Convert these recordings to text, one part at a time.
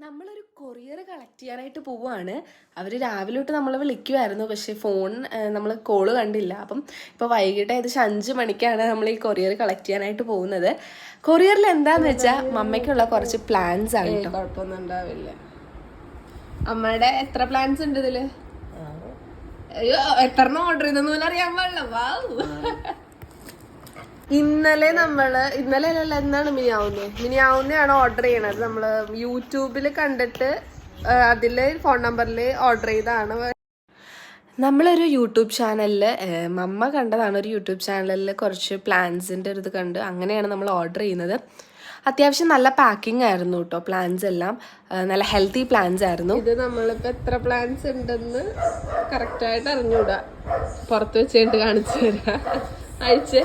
നമ്മളൊരു courier collect ചെയ്യാനായിട്ട് പോവുകയാണ്. അവർ രാവിലെ തൊട്ട് നമ്മളെ വിളിക്കുമായിരുന്നു, പക്ഷേ ഫോൺ നമ്മൾ കോള് കണ്ടില്ല. അപ്പം ഇപ്പോൾ വൈകിട്ട് ഏകദേശം 5 മണിക്കാണ് നമ്മൾ ഈ കൊറിയർ കളക്ട് ചെയ്യാനായിട്ട് പോകുന്നത്. കൊറിയറിൽ എന്താന്ന് വെച്ചാൽ മമ്മയ്ക്കുള്ള കുറച്ച് പ്ലാൻസ് ആണ് കേട്ടോ. കുഴപ്പമൊന്നും ഉണ്ടാവില്ല. അമ്മയുടെ എത്ര പ്ലാൻസ് ഉണ്ട് ഇതില്? അയ്യോ, എത്ര ഓർഡർ ചെയ്തെന്ന് അറിയാൻ പാടില്ല. വാവ്. ഇന്നലെ എന്താണ് മിനിയാവുന്നതാണ് ഓർഡർ ചെയ്യണത്. നമ്മള് യൂട്യൂബിൽ കണ്ടിട്ട് അതില് ഫോൺ നമ്പറിൽ ഓർഡർ ചെയ്താണ്. നമ്മളൊരു യൂട്യൂബ് ചാനലിൽ മമ്മ കണ്ടതാണ്. ഒരു യൂട്യൂബ് ചാനലിൽ കുറച്ച് പ്ലാൻസിൻ്റെ ഒരു ഇത് കണ്ട് അങ്ങനെയാണ് നമ്മൾ ഓർഡർ ചെയ്യുന്നത്. അത്യാവശ്യം നല്ല പാക്കിംഗ് ആയിരുന്നു കേട്ടോ. പ്ലാൻസ് എല്ലാം നല്ല ഹെൽത്തി പ്ലാൻസ് ആയിരുന്നു. ഇത് നമ്മളിപ്പോൾ എത്ര പ്ലാൻസ് ഉണ്ടെന്ന് കറക്റ്റായിട്ട് അറിഞ്ഞൂടാ. പുറത്ത് വെച്ചിട്ട് കാണിച്ചു തരാം. അയച്ചേ.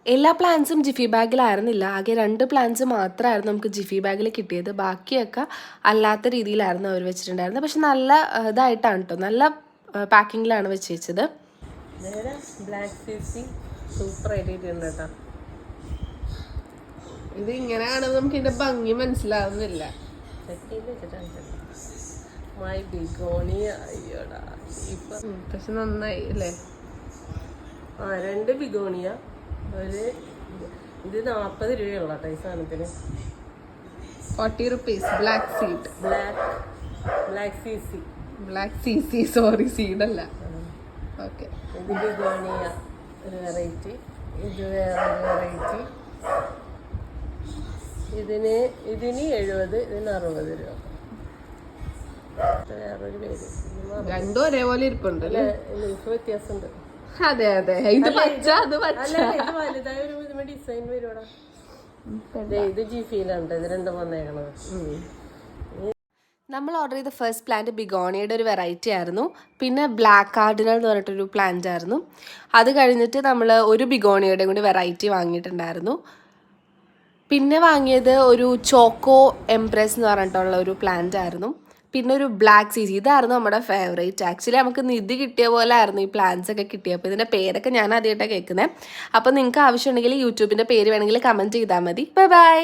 എല്ലാ പ്ലാൻസും ജിഫി ബാഗിലായിരുന്നില്ല. ആകെ 2 പ്ലാൻസ് മാത്രമായിരുന്നു നമുക്ക് ജിഫി ബാഗിൽ കിട്ടിയത്. ബാക്കിയൊക്കെ അല്ലാത്ത രീതിയിലായിരുന്നു അവർ വെച്ചിട്ടുണ്ടായിരുന്നത്. പക്ഷെ നല്ല ഇതായിട്ടാണ് കേട്ടോ, നല്ല പാക്കിങ്ങിലാണ് വെച്ചത്. ബ്ലാക്ക് സീസി സൂപ്പർ ആയിട്ടുണ്ട് കേട്ടോ. ഇത് ഇങ്ങനെ കാണുമ്പോൾ നമുക്ക് ഇതിന്റെ ഭംഗി മനസ്സിലാവുന്നില്ല. അയ്യോടാ, ഇപ്പൊ പക്ഷെ നന്നായി അല്ലേ? 2 ബിഗോണിയ. ഇത് 40 രൂപയുള്ള കേട്ടോ ഈ സാധനത്തിന്. 40 rupees. ബ്ലാക്ക് സീസി സോറി, സീഡല്ല. ഓക്കെ. ഇത് ബിഗോണിയ ഒരു വെറൈറ്റി, ഇത് വേറൊരു വെറൈറ്റി. ഇതിന് 70, ഇതിന് 60 രൂപ. വേറൊരു പേര്. രണ്ടും ഒരേപോലെ ഇരിപ്പുണ്ട് അല്ലേ? ലീഫ് വ്യത്യാസമുണ്ട്. അതെ അതെ, ഇത് പച്ച, അത് പച്ച. വലുതായ ഒരു ഡിസൈൻ വരുവാടാ. ഇത് ജിഫിയിലുണ്ട്. ഇത് രണ്ടും വന്നേക്കണത്. നമ്മൾ ഓർഡർ ചെയ്ത ഫസ്റ്റ് പ്ലാന്റ് ബിഗോണിയുടെ ഒരു വെറൈറ്റി ആയിരുന്നു. പിന്നെ ബ്ലാക്ക് കാർഡിനൽ എന്ന് പറഞ്ഞിട്ടൊരു പ്ലാന്റ് ആയിരുന്നു. അത് കഴിഞ്ഞിട്ട് നമ്മൾ ഒരു ബിഗോണിയുടെ കൂടി വെറൈറ്റി വാങ്ങിയിട്ടുണ്ടായിരുന്നു. പിന്നെ വാങ്ങിയത് ഒരു ചോക്കോ എംപ്രസ് എന്ന് പറഞ്ഞിട്ടുള്ള ഒരു പ്ലാന്റ് ആയിരുന്നു. പിന്നെ ഒരു ബ്ലാക്ക് സീസി. ഇതായിരുന്നു നമ്മുടെ ഫേവറേറ്റ്. ആക്ച്വലി നമുക്ക് നിധി കിട്ടിയ പോലെ ആയിരുന്നു ഈ പ്ലാൻസ് ഒക്കെ കിട്ടിയപ്പോൾ. ഇതിൻ്റെ പേരൊക്കെ ഞാൻ ആദ്യമായിട്ടാണ് കേൾക്കുന്നത്. അപ്പോൾ നിങ്ങൾക്ക് ആവശ്യമുണ്ടെങ്കിൽ യൂട്യൂബിൻ്റെ പേര് വേണമെങ്കിൽ കമൻറ്റ് ചെയ്താൽ മതി. Bye bye.